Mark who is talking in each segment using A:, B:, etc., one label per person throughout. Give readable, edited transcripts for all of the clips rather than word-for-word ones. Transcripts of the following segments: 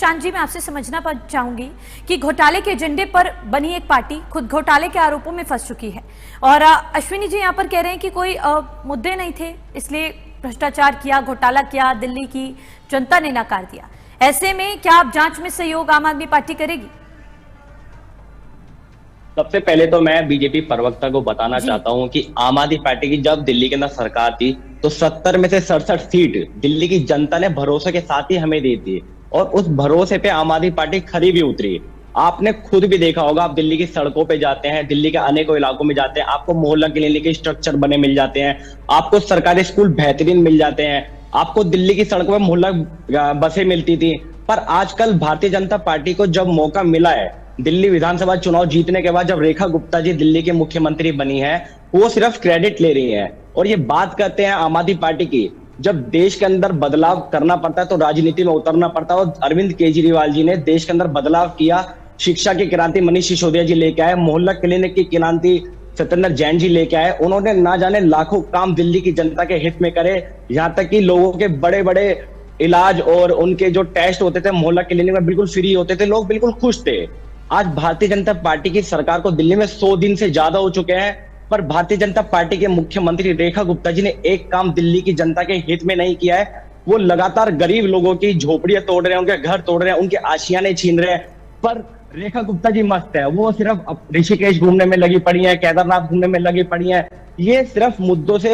A: प्रशांत जी, मैं आपसे समझना चाहूंगी कि घोटाले के एजेंडे पर बनी एक पार्टी खुद घोटाले के आरोपों में फंस चुकी है और अश्विनी जी यहाँ पर कह रहे हैं कि कोई मुद्दे नहीं थे, इसलिए भ्रष्टाचार किया, घोटाला किया, दिल्ली की जनता ने नकार दिया। ऐसे में क्या आप जांच में सहयोग आम आदमी पार्टी करेगी?
B: सबसे पहले तो मैं बीजेपी प्रवक्ता को बताना चाहता हूं कि आम आदमी पार्टी की जब दिल्ली के अंदर सरकार थी तो 70 में से 67 सीट दिल्ली की जनता ने भरोसे के साथ ही हमें दी थी और उस भरोसे पे आम आदमी पार्टी खरी भी उतरी। आपने खुद भी देखा होगा, आप दिल्ली की सड़कों पे जाते हैं, दिल्ली के अनेकों इलाकों में जाते हैं, आपको मोहल्ला क्लिनिक के स्ट्रक्चर बने मिल जाते हैं, आपको सरकारी स्कूल बेहतरीन मिल जाते हैं, आपको दिल्ली की सड़कों पर मोहल्ला बसें मिलती थी। पर आजकल भारतीय जनता पार्टी को जब मौका मिला है, दिल्ली विधानसभा चुनाव जीतने के बाद जब रेखा गुप्ता जी दिल्ली के मुख्यमंत्री बनी है, वो सिर्फ क्रेडिट ले रही है और ये बात करते हैं आम आदमी पार्टी की। जब देश के अंदर बदलाव करना पड़ता है तो राजनीति में उतरना पड़ता है और अरविंद केजरीवाल जी ने देश के अंदर बदलाव किया। शिक्षा की क्रांति मनीष सिसोदिया जी लेके आए, मोहल्ला क्लिनिक की क्रांति सत्येंद्र जैन जी लेके आए। उन्होंने ना जाने लाखों काम दिल्ली की जनता के हित में करे, यहाँ तक कि लोगों के बड़े बड़े इलाज और उनके जो टेस्ट होते थे मोहल्ला क्लिनिक में बिल्कुल फ्री होते थे, लोग बिल्कुल खुश थे। आज भारतीय जनता पार्टी की सरकार को दिल्ली में 100 दिन से ज्यादा हो चुके हैं, पर भारतीय जनता पार्टी के मुख्यमंत्री रेखा गुप्ता जी ने एक काम दिल्ली की जनता के हित में नहीं किया है। वो लगातार गरीब लोगों की झोपड़ियां तोड़ रहे हैं, उनके घर तोड़ रहे हैं, उनके आशियाने छीन रहे हैं। पर रेखा गुप्ता जी मस्त है, वो सिर्फ ऋषिकेश घूमने में लगी पड़ी है, केदारनाथ घूमने में लगी पड़ी है। ये सिर्फ मुद्दों से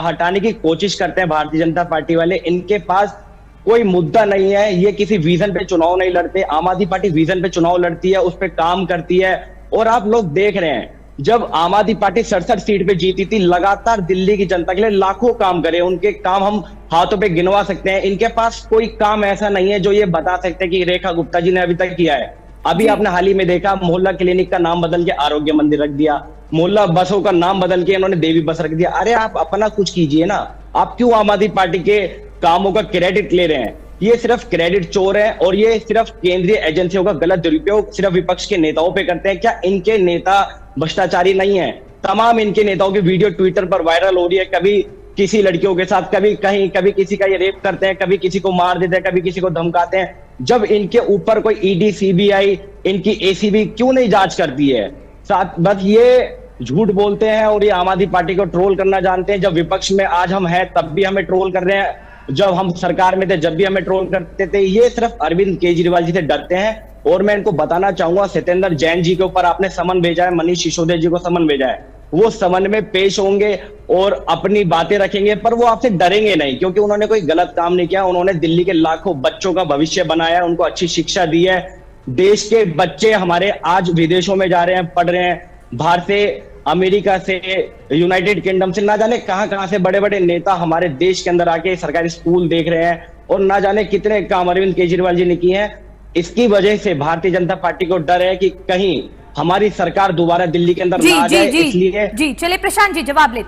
B: हटाने की कोशिश करते हैं भारतीय जनता पार्टी वाले। इनके पास कोई मुद्दा नहीं है, ये किसी विजन पे चुनाव नहीं लड़ते। आम आदमी पार्टी विजन पे चुनाव लड़ती है, उस पर काम करती है। और आप लोग देख रहे हैं, जब आम आदमी पार्टी 67 सीट पे जीती थी, लगातार दिल्ली की जनता के लिए लाखों काम करे। उनके काम हम हाथों पे गिनवा सकते हैं। इनके पास कोई काम ऐसा नहीं है जो ये बता सकते कि रेखा गुप्ता जी ने अभी तक किया है। अभी आपने हाल ही में देखा, मोहल्ला क्लिनिक का नाम बदल के आरोग्य मंदिर रख दिया, मोहल्ला बसों का नाम बदल के इन्होंने देवी बस रख दिया। अरे आप अपना कुछ कीजिए ना, आप क्यों आम आदमी पार्टी के कामों का क्रेडिट ले रहे हैं? ये सिर्फ क्रेडिट चोर है और ये सिर्फ केंद्रीय एजेंसियों का गलत दुरुपयोग सिर्फ विपक्ष के नेताओं पे करते हैं। क्या इनके नेता भ्रष्टाचारी नहीं है? तमाम इनके नेताओं की वीडियो ट्विटर पर वायरल हो रही है, कभी किसी लड़कियों के साथ, कभी कहीं, कभी किसी का ये रेप करते हैं, कभी किसी को मार देते हैं, कभी किसी को धमकाते हैं। जब इनके ऊपर कोई ईडी, सीबीआई, इनकी एसीबी क्यों नहीं जांच करती है? साथ बस ये झूठ बोलते हैं और ये आम आदमी पार्टी को ट्रोल करना जानते हैं। जब विपक्ष में आज हम हैं तब भी हमें ट्रोल कर रहे हैं, जब हम सरकार में थे जब भी हमें ट्रोल करते थे। ये सिर्फ अरविंद केजरीवाल जी से डरते हैं। और मैं इनको बताना चाहूंगा, सत्येंद्र जैन जी के ऊपर आपने समन भेजा है, मनीष सिसोदिया जी को समन भेजा है, वो समन में पेश होंगे और अपनी बातें रखेंगे, पर वो आपसे डरेंगे नहीं, क्योंकि उन्होंने कोई गलत काम नहीं किया। उन्होंने दिल्ली के लाखों बच्चों का भविष्य बनाया, उनको अच्छी शिक्षा दी है। देश के बच्चे हमारे आज विदेशों में जा रहे हैं, पढ़ रहे हैं, बाहर से, अमेरिका से, यूनाइटेड किंगडम से, ना जाने कहां से बड़े बड़े नेता हमारे देश के अंदर आके सरकारी स्कूल देख रहे हैं और ना जाने कितने काम अरविंद केजरीवाल जी ने किए हैं। इसकी वजह से भारतीय जनता पार्टी को डर है कि कहीं हमारी सरकार दोबारा दिल्ली के अंदर ना आ जाए। इसलिए
A: चलिए प्रशांत जी जवाब लेते